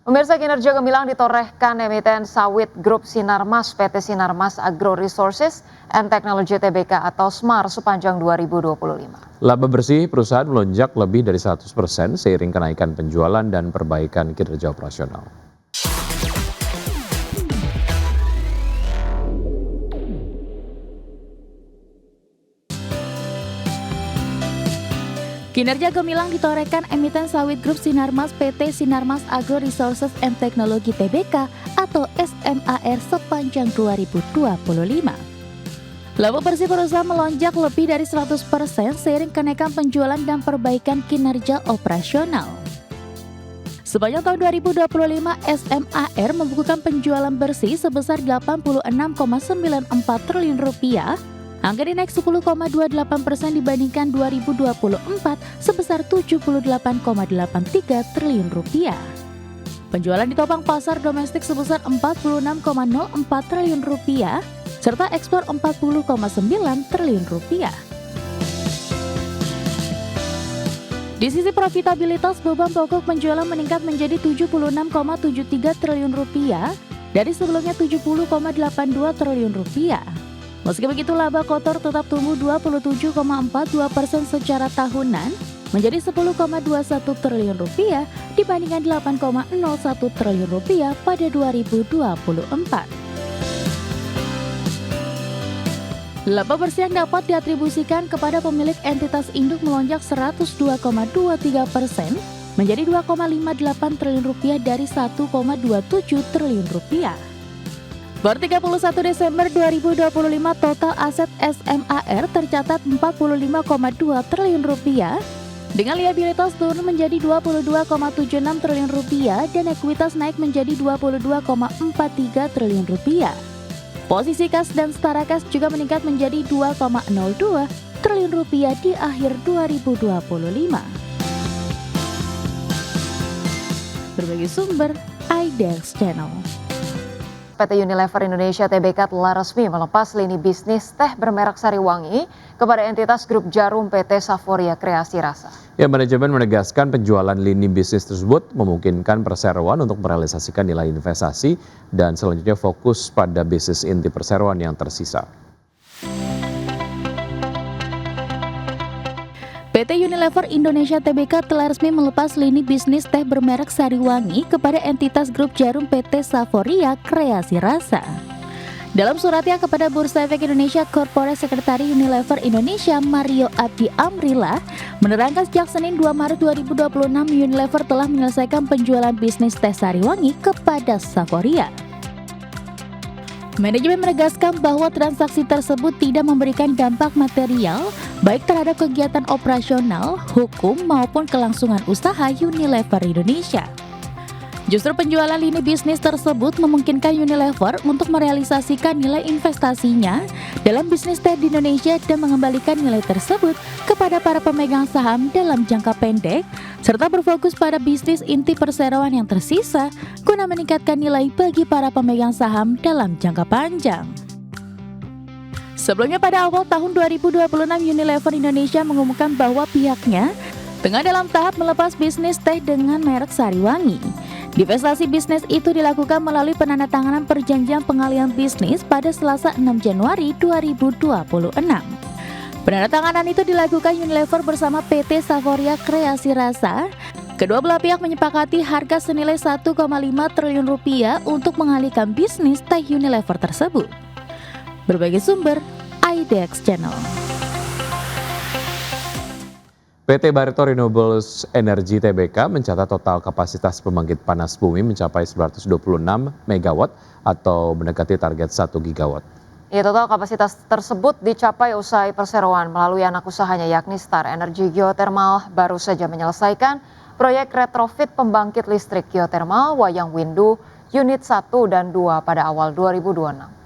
Pemirsa, kinerja gemilang ditorehkan emiten sawit grup Sinarmas PT Sinarmas Agro Resources and Technology Tbk atau SMAR sepanjang 2025. Laba bersih perusahaan melonjak lebih dari 100% seiring kenaikan penjualan dan perbaikan kinerja operasional. Kinerja gemilang ditorehkan emiten sawit grup Sinarmas PT Sinarmas Agro Resources and Technology Tbk atau SMAR sepanjang 2025. Laba bersih perusahaan melonjak lebih dari 100% seiring kenaikan penjualan dan perbaikan kinerja operasional. Sepanjang tahun 2025, SMAR membukukan penjualan bersih sebesar Rp86,94 triliun, angka naik 10,28% dibandingkan 2024 sebesar Rp78,83 triliun. Penjualan ditopang pasar domestik sebesar Rp46,04 triliun serta ekspor Rp40,9 triliun. Di sisi profitabilitas, beban pokok penjualan meningkat menjadi Rp76,73 triliun dari sebelumnya Rp70,82 triliun. Meski begitu, laba kotor tetap tumbuh 27,42% secara tahunan menjadi Rp10,21 triliun dibandingkan Rp8,01 triliun pada 2024. Laba bersih yang dapat diatribusikan kepada pemilik entitas induk melonjak 102,23% menjadi Rp2,58 triliun dari Rp1,27 triliun. Per 31 Desember 2025, total aset SMAR tercatat Rp45,2 triliun dengan liabilitas turun menjadi Rp22,76 triliun dan ekuitas naik menjadi Rp22,43 triliun. Posisi kas dan setara kas juga meningkat menjadi Rp2,02 triliun di akhir 2025. Berbagai sumber, IDEX Channel. PT Unilever Indonesia Tbk telah resmi melepas lini bisnis teh bermerek Sariwangi kepada entitas grup Jarum PT Saforia Kreasi Rasa. Ya, manajemen menegaskan penjualan lini bisnis tersebut memungkinkan perseroan untuk merealisasikan nilai investasi dan selanjutnya fokus pada bisnis inti perseroan yang tersisa. PT Unilever Indonesia Tbk telah resmi melepas lini bisnis teh bermerek Sariwangi kepada entitas grup Jarum PT Saforia Kreasi Rasa. Dalam suratnya kepada Bursa Efek Indonesia, Corporate Secretary Unilever Indonesia Mario Abdi Amrila menerangkan sejak Senin 2 Maret 2026 Unilever telah menyelesaikan penjualan bisnis teh Sariwangi kepada Saforia. Manajemen menegaskan bahwa transaksi tersebut tidak memberikan dampak material baik terhadap kegiatan operasional, hukum maupun kelangsungan usaha Unilever Indonesia. Justru penjualan lini bisnis tersebut memungkinkan Unilever untuk merealisasikan nilai investasinya dalam bisnis teh di Indonesia dan mengembalikan nilai tersebut kepada para pemegang saham dalam jangka pendek, serta berfokus pada bisnis inti perseroan yang tersisa guna meningkatkan nilai bagi para pemegang saham dalam jangka panjang. Sebelumnya pada awal tahun 2026 Unilever Indonesia mengumumkan bahwa pihaknya tengah dalam tahap melepas bisnis teh dengan merek Sariwangi. Divestasi bisnis itu dilakukan melalui penandatanganan perjanjian pengalihan bisnis pada Selasa 6 Januari 2026. Penandatanganan itu dilakukan Unilever bersama PT Saforia Kreasi Rasa. Kedua belah pihak menyepakati harga senilai Rp1,5 triliun untuk mengalihkan bisnis teh Unilever tersebut. Berbagai sumber, IDEX Channel. PT Barito Renewables Energy Tbk mencatat total kapasitas pembangkit panas bumi mencapai 926 MW atau mendekati target 1 GW. Ya, total kapasitas tersebut dicapai usai perseroan melalui anak usahanya yakni Star Energy Geothermal baru saja menyelesaikan proyek retrofit pembangkit listrik geothermal Wayang Windu Unit 1 dan 2 pada awal 2026.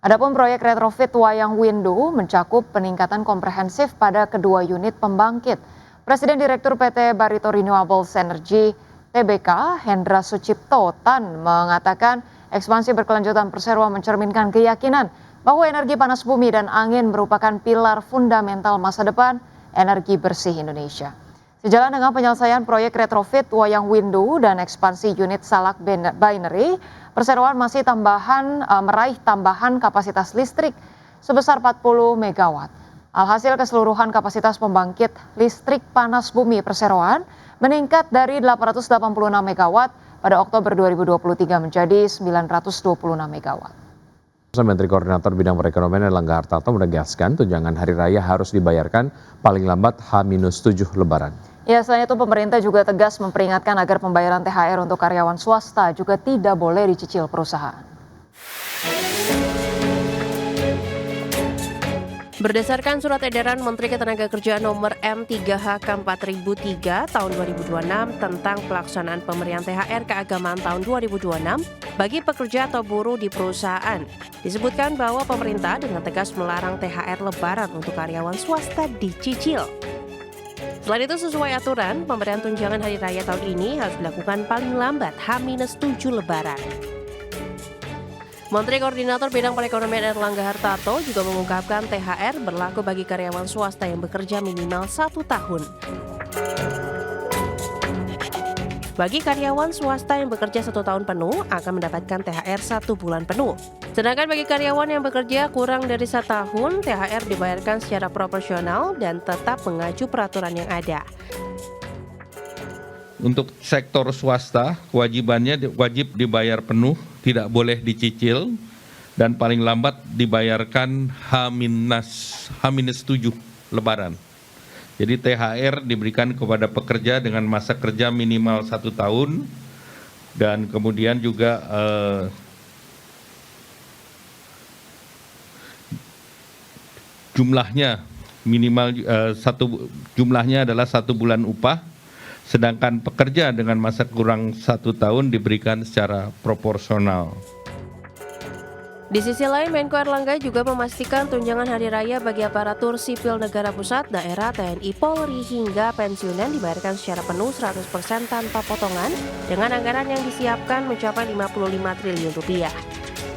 Adapun proyek retrofit Wayang Windu mencakup peningkatan komprehensif pada kedua unit pembangkit. Presiden Direktur PT Barito Renewables Energy Tbk, Hendra Sucipto Tan mengatakan ekspansi berkelanjutan perseroan mencerminkan keyakinan bahwa energi panas bumi dan angin merupakan pilar fundamental masa depan energi bersih Indonesia. Sejalan dengan penyelesaian proyek retrofit wayang window dan ekspansi unit salak binary, perseroan masih meraih tambahan kapasitas listrik sebesar 40 MW. Alhasil keseluruhan kapasitas pembangkit listrik panas bumi perseroan meningkat dari 886 MW pada Oktober 2023 menjadi 926 MW. Menteri Koordinator Bidang Perekonomian Erlangga Hartarto menegaskan tunjangan hari raya harus dibayarkan paling lambat H-7 Lebaran. Ya, selain itu pemerintah juga tegas memperingatkan agar pembayaran THR untuk karyawan swasta juga tidak boleh dicicil perusahaan. Berdasarkan surat edaran Menteri Ketenagakerjaan nomor M3HK 4003 tahun 2026 tentang pelaksanaan pemberian THR keagamaan tahun 2026 bagi pekerja atau buruh di perusahaan, disebutkan bahwa pemerintah dengan tegas melarang THR Lebaran untuk karyawan swasta dicicil. Selain itu, sesuai aturan, pemberian tunjangan hari raya tahun ini harus dilakukan paling lambat H-7 Lebaran. Menteri Koordinator Bidang Perekonomian Erlangga Hartarto juga mengungkapkan THR berlaku bagi karyawan swasta yang bekerja minimal 1 tahun. Bagi karyawan swasta yang bekerja 1 tahun penuh akan mendapatkan THR 1 bulan penuh. Sedangkan bagi karyawan yang bekerja kurang dari 1 tahun, THR dibayarkan secara proporsional dan tetap mengacu peraturan yang ada. Untuk sektor swasta, kewajibannya wajib dibayar penuh, tidak boleh dicicil, dan paling lambat dibayarkan H-7 Lebaran. Jadi THR diberikan kepada pekerja dengan masa kerja minimal 1 tahun, dan kemudian juga jumlahnya minimal jumlahnya adalah 1 bulan upah, sedangkan pekerja dengan masa kurang 1 tahun diberikan secara proporsional. Di sisi lain, Menko Erlangga juga memastikan tunjangan hari raya bagi aparatur sipil negara pusat, daerah, TNI, Polri hingga pensiunan dibayarkan secara penuh 100% tanpa potongan dengan anggaran yang disiapkan mencapai 55 triliun rupiah.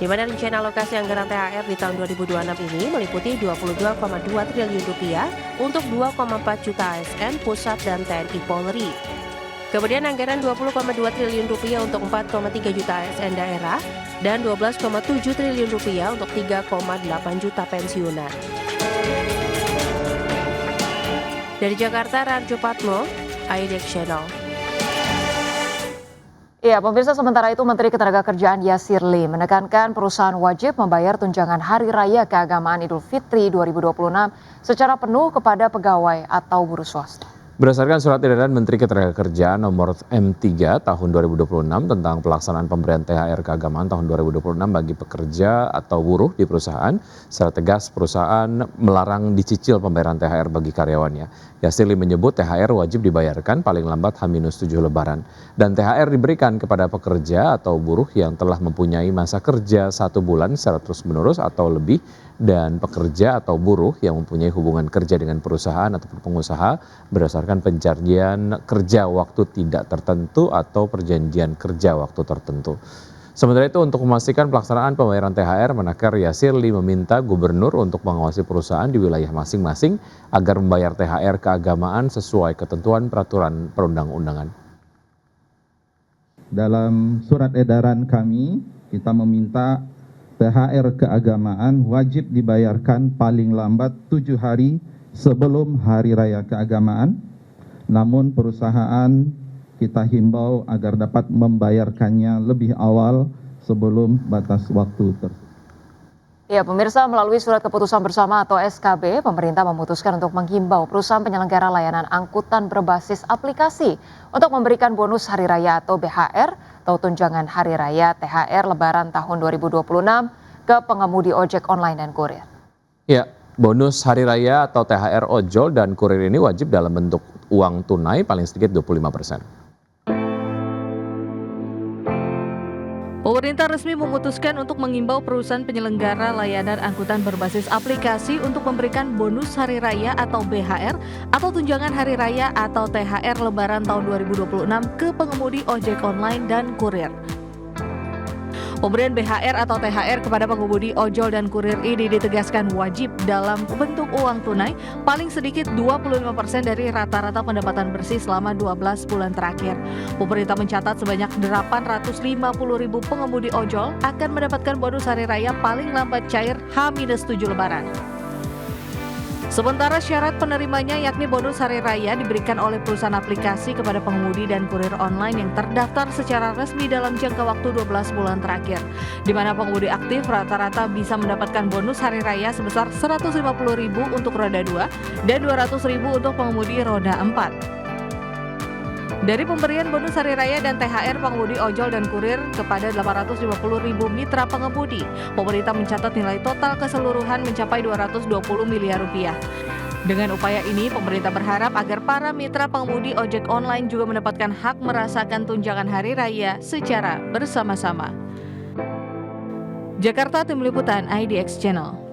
Di mana rincian alokasi anggaran THR di tahun 2026 ini meliputi 22,2 triliun rupiah untuk 2,4 juta ASN pusat dan TNI Polri. Kemudian anggaran 20,2 triliun rupiah untuk 4,3 juta ASN daerah dan 12,7 triliun rupiah untuk 3,8 juta pensiunan. Dari Jakarta, Rarjo Patmo, IDX Channel. Ya, pemirsa, sementara itu Menteri Ketenagakerjaan Yasir Lee menekankan perusahaan wajib membayar tunjangan Hari Raya Keagamaan Idul Fitri 2026 secara penuh kepada pegawai atau buruh swasta. Berdasarkan surat edaran Menteri Ketenagakerjaan nomor M3 tahun 2026 tentang pelaksanaan pemberian THR keagamaan tahun 2026 bagi pekerja atau buruh di perusahaan, secara tegas perusahaan melarang dicicil pembayaran THR bagi karyawannya. Yasir Lee menyebut THR wajib dibayarkan paling lambat H-7 Lebaran. Dan THR diberikan kepada pekerja atau buruh yang telah mempunyai masa kerja 1 bulan secara terus-menerus atau lebih, dan pekerja atau buruh yang mempunyai hubungan kerja dengan perusahaan ataupun pengusaha berdasarkan perjanjian kerja waktu tidak tertentu atau perjanjian kerja waktu tertentu. Sementara itu, untuk memastikan pelaksanaan pembayaran THR, Menaker Yasir Lee meminta gubernur untuk mengawasi perusahaan di wilayah masing-masing agar membayar THR keagamaan sesuai ketentuan peraturan perundang-undangan. Dalam surat edaran kami, kita meminta THR keagamaan wajib dibayarkan paling lambat 7 hari sebelum Hari Raya Keagamaan. Namun perusahaan kita himbau agar dapat membayarkannya lebih awal sebelum batas waktu tersebut. Ya, pemirsa, melalui surat keputusan bersama atau SKB, pemerintah memutuskan untuk menghimbau perusahaan penyelenggara layanan angkutan berbasis aplikasi untuk memberikan bonus Hari Raya atau BHR atau tunjangan Hari Raya THR Lebaran tahun 2026 ke pengemudi ojek online dan kurir. Ya, bonus Hari Raya atau THR ojol dan kurir ini wajib dalam bentuk uang tunai paling sedikit 25%. Pemerintah resmi memutuskan untuk mengimbau perusahaan penyelenggara layanan angkutan berbasis aplikasi untuk memberikan bonus Hari Raya atau BHR atau tunjangan Hari Raya atau THR Lebaran tahun 2026 ke pengemudi ojek online dan kurir. Pemberian BHR atau THR kepada pengemudi ojol dan kurir ini ditegaskan wajib dalam bentuk uang tunai paling sedikit 25% dari rata-rata pendapatan bersih selama 12 bulan terakhir. Pemerintah mencatat sebanyak 850.000 pengemudi ojol akan mendapatkan bonus hari raya paling lambat cair H-7 Lebaran. Sementara syarat penerimanya yakni bonus hari raya diberikan oleh perusahaan aplikasi kepada pengemudi dan kurir online yang terdaftar secara resmi dalam jangka waktu 12 bulan terakhir, di mana pengemudi aktif rata-rata bisa mendapatkan bonus hari raya sebesar 150.000 untuk roda 2 dan 200.000 untuk pengemudi roda 4. Dari pemberian bonus hari raya dan THR pengemudi ojol dan kurir kepada 850.000 mitra pengemudi, pemerintah mencatat nilai total keseluruhan mencapai 220 miliar rupiah. Dengan upaya ini, pemerintah berharap agar para mitra pengemudi ojek online juga mendapatkan hak merasakan tunjangan hari raya secara bersama-sama. Jakarta, Tim Liputan IDX Channel.